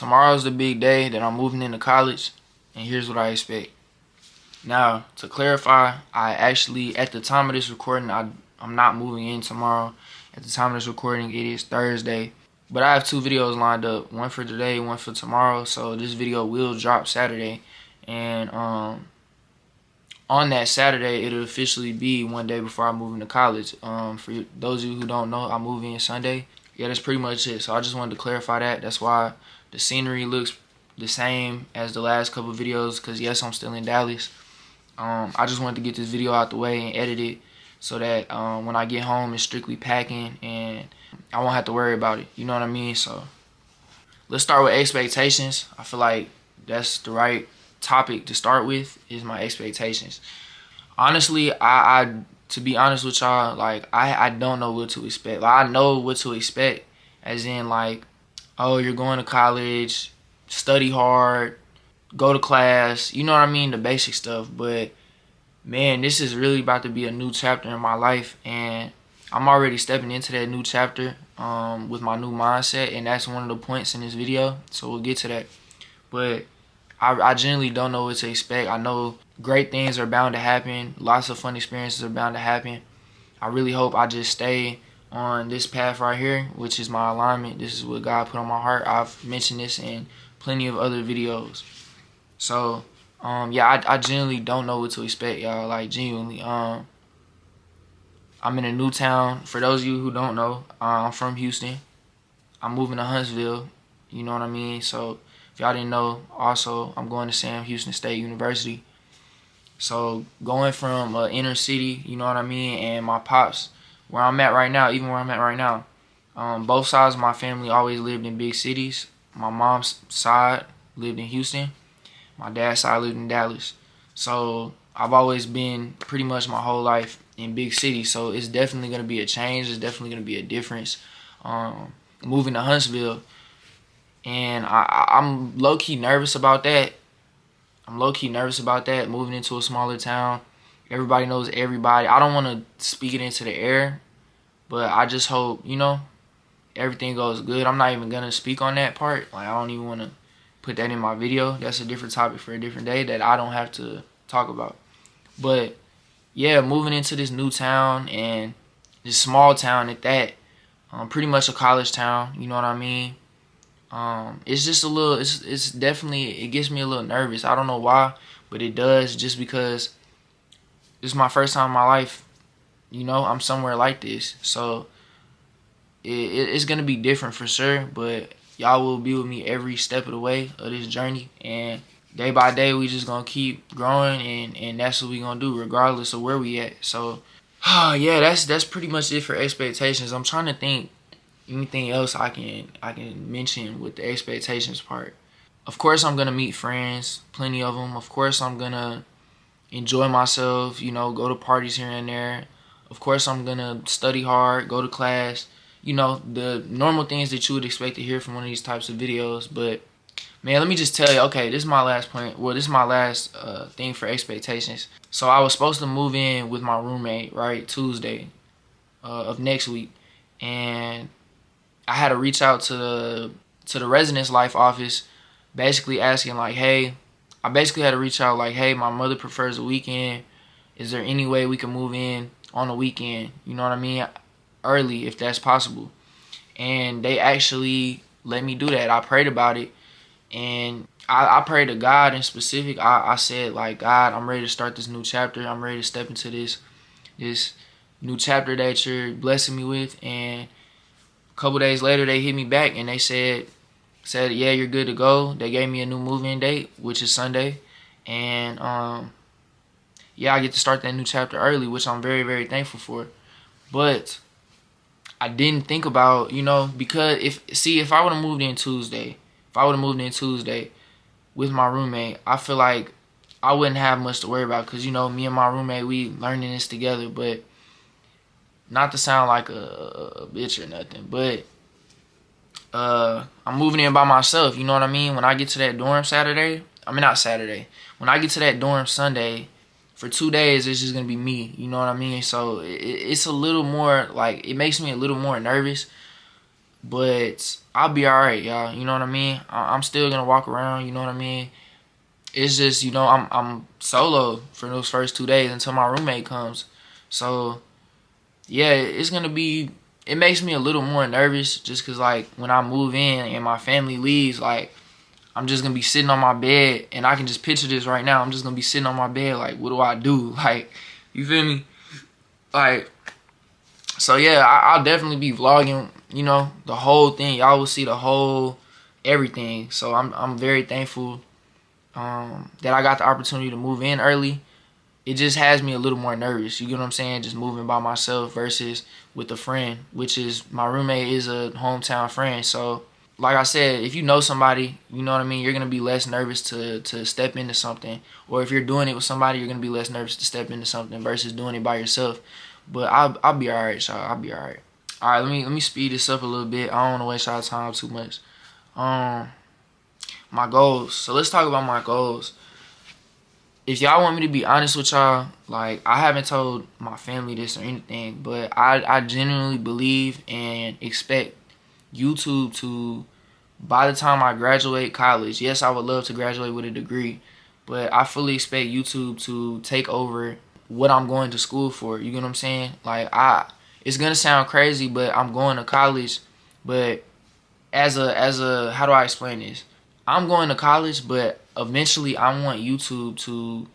tomorrow's the big day that I'm moving into college, and here's what I expect. Now, to clarify, I actually, at the time of this recording, I'm not moving in tomorrow. At the time of this recording, it is Thursday. But I have 2 videos lined up, one for today, one for tomorrow. So this video will drop Saturday. And on that Saturday, it'll officially be one day before I move into college. For those of you who don't know, I move in Sunday. Yeah, that's pretty much it. So I just wanted to clarify that. That's why the scenery looks the same as the last couple videos, because yes, I'm still in Dallas. I just wanted to get this video out the way and edit it so that when I get home, it's strictly packing and I won't have to worry about it. You know what I mean? So let's start with expectations. I feel like that's the right topic to start with, is my expectations. Honestly, I to be honest with y'all, like I don't know what to expect. Like, I know what to expect, as in like, oh, you're going to college, study hard, go to class, you know what I mean, the basic stuff. But man, this is really about to be a new chapter in my life, and I'm already stepping into that new chapter with my new mindset, and that's one of the points in this video, so we'll get to that. But I genuinely don't know what to expect. I know great things are bound to happen, lots of fun experiences are bound to happen. I really hope I just stay on this path right here, which is my alignment. This is what God put on my heart. I've mentioned this in plenty of other videos. So yeah, I genuinely don't know what to expect, y'all. Like, genuinely. I'm in a new town. For those of you who don't know, I'm from Houston. I'm moving to Huntsville. You know what I mean? So if y'all didn't know, also I'm going to Sam Houston State University. So going from inner city, you know what I mean, and my pops, where I'm at right now, even where I'm at right now, both sides of my family always lived in big cities. My mom's side lived in Houston. My dad's side lived in Dallas. So I've always been pretty much my whole life in big cities. So it's definitely going to be a change. It's definitely going to be a difference. Moving to Huntsville. And I'm low-key nervous about that. Moving into a smaller town. Everybody knows everybody. I don't want to speak it into the air, but I just hope, you know, everything goes good. I'm not even going to speak on that part. Like, I don't even want to put that in my video. That's a different topic for a different day that I don't have to talk about. But yeah, moving into this new town, and this small town at that, pretty much a college town, you know what I mean? It's just a little, it's definitely, it gets me a little nervous. I don't know why, but it does, just because this is my first time in my life, you know, I'm somewhere like this. So it's going to be different for sure, but y'all will be with me every step of the way of this journey, and day by day we just gonna keep growing, and that's what we gonna do regardless of where we at. So yeah, that's pretty much it for expectations. I'm trying to think anything else I can mention with the expectations part. Of course I'm gonna meet friends, plenty of them. Of course I'm gonna enjoy myself, you know, go to parties here and there. Of course I'm gonna study hard, go to class, you know, the normal things that you would expect to hear from one of these types of videos. But man, let me just tell you, okay, this is my last point. Well, this is my last thing for expectations. So I was supposed to move in with my roommate, right, Tuesday of next week. And I had to reach out to the residence life office, basically asking like, hey, I basically had to reach out like, hey, my mother prefers the weekend. Is there any way we can move in on the weekend? You know what I mean? Early, if that's possible. And they actually let me do that. I prayed about it, and I prayed to God in specific. I said, like, God, I'm ready to start this new chapter. I'm ready to step into this new chapter that you're blessing me with. And a couple days later, they hit me back, and they said, yeah, you're good to go. They gave me a new move-in date, which is Sunday. And yeah, I get to start that new chapter early, which I'm very, very thankful for. But I didn't think about, you know, because if I would have moved in Tuesday, with my roommate, I feel like I wouldn't have much to worry about, because, you know, me and my roommate, we learning this together. But not to sound like a bitch or nothing, but I'm moving in by myself, you know what I mean? When I get to that dorm when I get to that dorm Sunday, for 2 days, it's just going to be me, you know what I mean? So it's a little more, like, it makes me a little more nervous. but I'll be alright, y'all. You know what I mean? I'm still gonna walk around. You know what I mean? It's just, I'm solo for those first 2 days until my roommate comes. So yeah, it's gonna be. It makes me a little more nervous just cause like when I move in and my family leaves, like I'm just gonna be sitting on my bed, and I can just picture this right now. I'm just gonna be sitting on my bed, like, what do I do? Like, you feel me? Like, so yeah, I'll definitely be vlogging, the whole thing. Y'all will see the whole everything. So I'm very thankful that I got the opportunity to move in early. It just has me a little more nervous. You get what I'm saying? Just moving by myself versus with a friend, which is my roommate is a hometown friend. So like I said, if you know somebody, you know what I mean, you're gonna be less nervous to step into something. Or if you're doing it with somebody, you're gonna be less nervous to step into something versus doing it by yourself. But I'll be alright, y'all. I'll be alright. Alright, let me speed this up a little bit. I don't wanna waste y'all time too much. My goals. So let's talk about my goals. If y'all want me to be honest with y'all, like, I haven't told my family this or anything, but I genuinely believe and expect YouTube to, by the time I graduate college, yes, I would love to graduate with a degree, but I fully expect YouTube to take over what I'm going to school for. You get what I'm saying? Like, it's gonna sound crazy, but I'm going to college, but as a how do I explain this? I'm going to college, but eventually I want YouTube to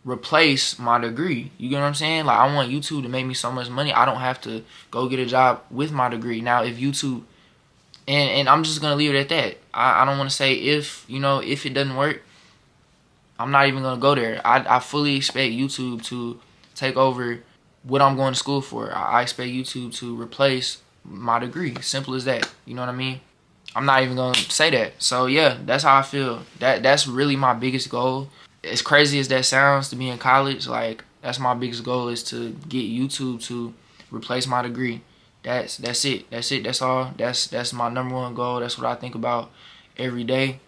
replace my degree. You get what I'm saying? Like, I want YouTube to make me so much money I don't have to go get a job with my degree. Now, if YouTube, and I'm just gonna leave it at that. I don't want to say if it doesn't work, I'm not even gonna go there. I fully expect YouTube to take over what I'm going to school for. I expect YouTube to replace my degree. Simple as that. You know what I mean? I'm not even gonna say that. So yeah, that's how I feel. That's really my biggest goal. As crazy as that sounds to be in college, like, that's my biggest goal, is to get YouTube to replace my degree. That's it. That's it. That's all. That's my number one goal. That's what I think about every day.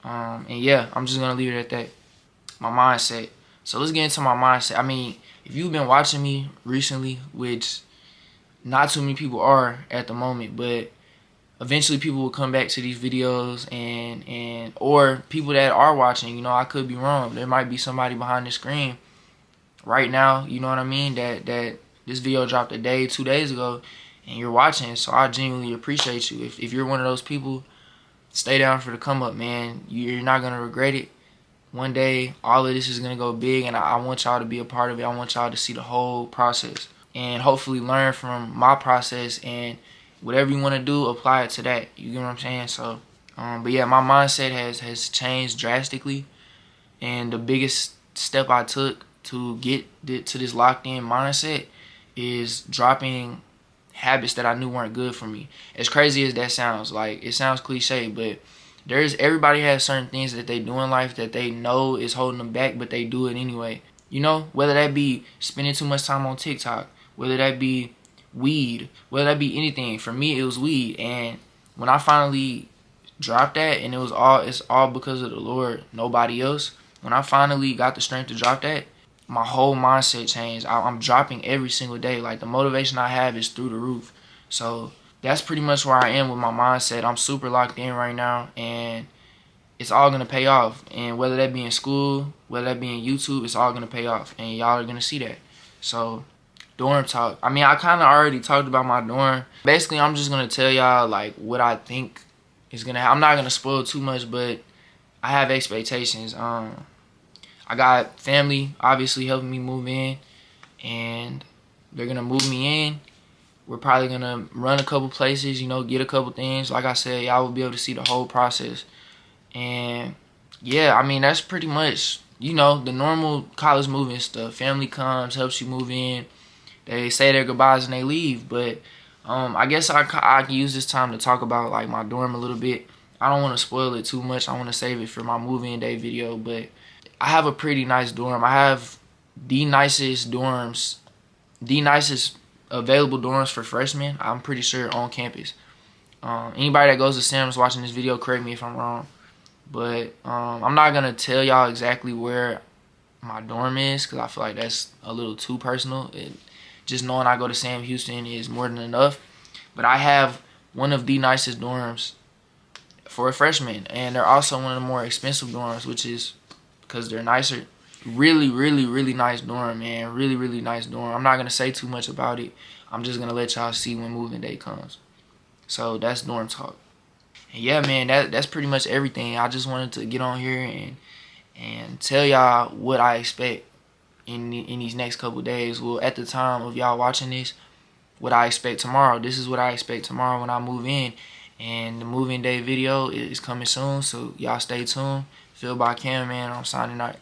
And yeah, I'm just gonna leave it at that. My mindset. So let's get into my mindset. I mean, if you've been watching me recently, which not too many people are at the moment, but eventually people will come back to these videos, and or people that are watching, I could be wrong. There might be somebody behind the screen right now, you know what I mean, that this video dropped a day, 2 days ago, and you're watching. So I genuinely appreciate you. If you're one of those people, stay down for the come up, man. You're not gonna regret it. One day, all of this is gonna go big, and I want y'all to be a part of it. I want y'all to see the whole process and hopefully learn from my process, and whatever you want to do, apply it to that. You get what I'm saying? So, but yeah, my mindset has changed drastically, and the biggest step I took to get to this locked in mindset is dropping habits that I knew weren't good for me. As crazy as that sounds, like, it sounds cliche, but everybody has certain things that they do in life that they know is holding them back, but they do it anyway. Whether that be spending too much time on TikTok, whether that be weed, whether that be anything. For me, it was weed, and when I finally dropped that, and it's all because of the Lord, nobody else. When I finally got the strength to drop that, my whole mindset changed. I'm dropping every single day. Like, the motivation I have is through the roof. So that's pretty much where I am with my mindset. I'm super locked in right now, and it's all gonna pay off. And whether that be in school, whether that be in YouTube, it's all gonna pay off, and y'all are gonna see that. So, dorm talk. I mean, I kind of already talked about my dorm. Basically, I'm just gonna tell y'all, like, what I think is gonna happen. I'm not gonna spoil too much, but I have expectations. I got family obviously helping me move in, and they're gonna move me in. We're probably gonna run a couple places, get a couple things. Like I said, y'all will be able to see the whole process. And yeah, I mean, that's pretty much, the normal college moving stuff. Family comes, helps you move in. They say their goodbyes and they leave. But I guess I can use this time to talk about, like, my dorm a little bit. I don't want to spoil it too much. I want to save it for my movie-in day video. But I have a pretty nice dorm. I have the nicest dorms, the nicest available dorms for freshmen, I'm pretty sure, on campus. Anybody that goes to Sims watching this video, correct me if I'm wrong. But I'm not going to tell y'all exactly where my dorm is, because I feel like that's a little too personal. Just knowing I go to Sam Houston is more than enough. But I have one of the nicest dorms for a freshman, and they're also one of the more expensive dorms, which is because they're nicer. Really, really, really nice dorm, man. Really, really nice dorm. I'm not gonna say too much about it. I'm just gonna let y'all see when moving day comes. So that's dorm talk. And yeah, man, that's pretty much everything. I just wanted to get on here and tell y'all what I expect in these next couple days. Well, at the time of y'all watching this, what I expect tomorrow. This is what I expect tomorrow when I move in. And the moving day video is coming soon, so y'all stay tuned. Feel by Camryn, I'm signing out.